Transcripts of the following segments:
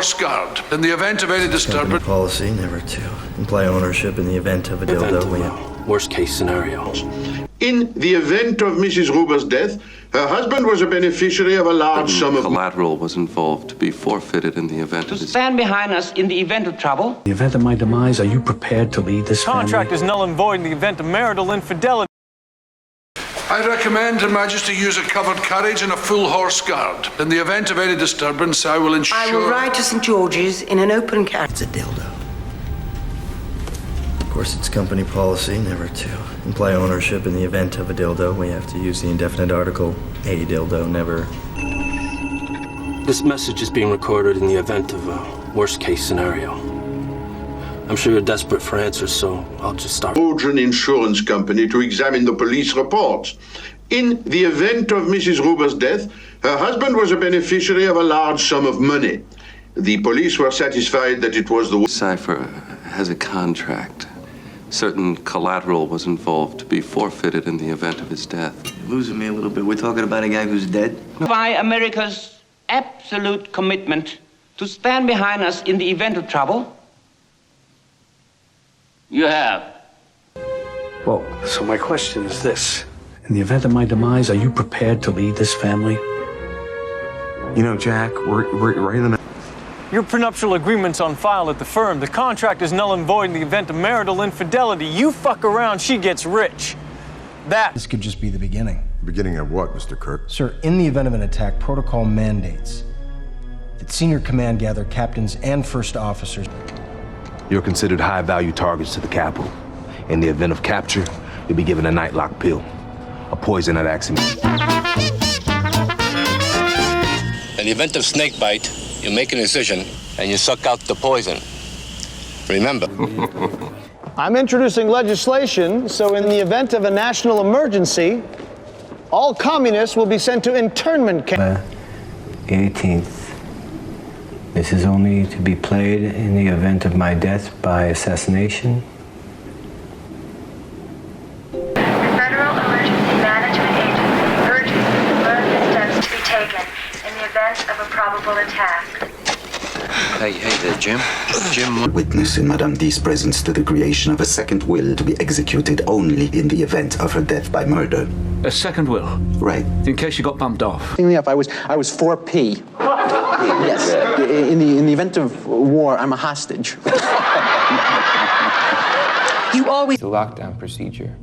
horse guard. In the event of any disturbance... Policy never to imply ownership in the event of a dildo. Worst case scenario. In the event of Mrs. Ruger's death, her husband was a beneficiary of a large sum of... Collateral was involved to be forfeited in the event of... To stand behind us in the event of trouble. In the event of my demise, are you prepared to lead this Contract family? is null and void in the event of marital infidelity. I recommend Her Majesty use a covered carriage and a full horse guard. In the event of any disturbance, I will ensure... I will ride to St. George's in an open carriage. It's a dildo. Of course, it's company policy never to imply ownership in the event of a dildo. We have to use the indefinite article, a dildo, never. This message is being recorded in the event of a worst case scenario. I'm sure you're desperate for answers, so I'll just start. Trojan Insurance Company to examine the police reports. In the event of Mrs. Ruger's death, her husband was a beneficiary of a large sum of money. The police were satisfied that it was the... Cypher has a contract. Certain collateral was involved to be forfeited in the event of his death. You're losing me a little bit. We're talking about a guy who's dead? By America's absolute commitment to stand behind us in the event of trouble. You have. Well, so my question is this. In the event of my demise, are you prepared to lead this family? You know, Jack, we're in the... Your prenuptial agreement's on file at the firm. The contract is null and void in the event of marital infidelity. You fuck around, she gets rich. This could just be the beginning. Beginning of what, Mr. Kirk? Sir, in the event of an attack, protocol mandates that senior command gather captains and first officers. You're considered high-value targets to the capital. In the event of capture, you'll be given a nightlock pill, a poison that acts immediately. In the event of snake bite, you make an incision and you suck out the poison. Remember. I'm introducing legislation so in the event of a national emergency, all communists will be sent to internment camps. The 18th. This is only to be played in the event of my death by assassination. The Federal Emergency Management Agency urges further steps to be taken in the event of a probable attack. Hey there, Jim. Witness in Madame D's presence to the creation of a second will to be executed only in the event of her death by murder. A second will? Right. In case you got bumped off. Funnily enough, I was 4P. Yes. In the event of war, I'm a hostage. You always... The lockdown procedure.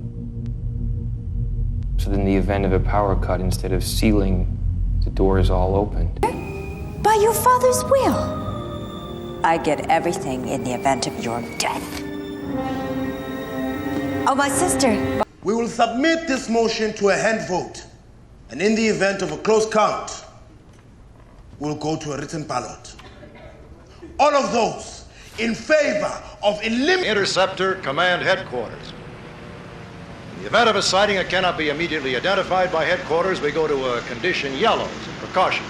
So in the event of a power cut, instead of sealing, the door is all opened. By your father's will. I get everything in the event of your death. Oh, my sister. We will submit this motion to a hand vote. And in the event of a close count, we'll go to a written ballot. All of those in favor of eliminating... Interceptor Command Headquarters. In the event of a sighting that cannot be immediately identified by headquarters, we go to a condition yellow as a precaution.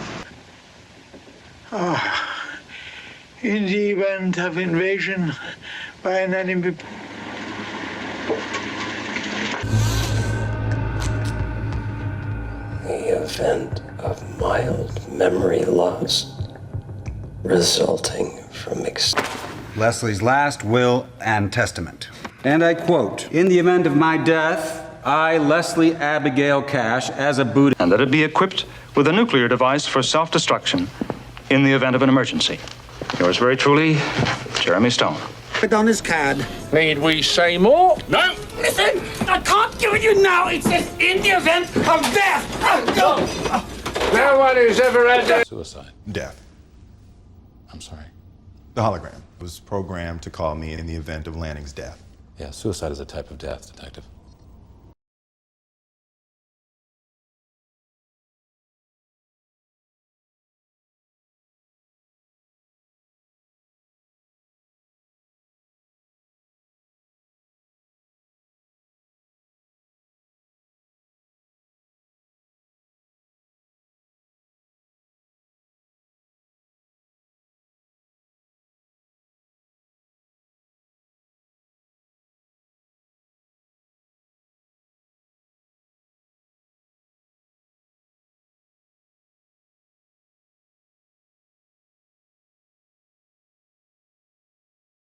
In the event of invasion by an enemy... The event of mild memory loss resulting from Leslie's last will and testament. And I quote, "In the event of my death, I, Leslie Abigail Cash, as a Buddha..." And that it be equipped with a nuclear device for self-destruction in the event of an emergency. Yours very truly, Jeremy Stone. Put on his card. Need we say more? No. Listen, I can't give it you now. It says in the event of death. No one who's ever had a... Suicide. Death. I'm sorry. The hologram was programmed to call me in the event of Lanning's death. Yeah, suicide is a type of death, Detective.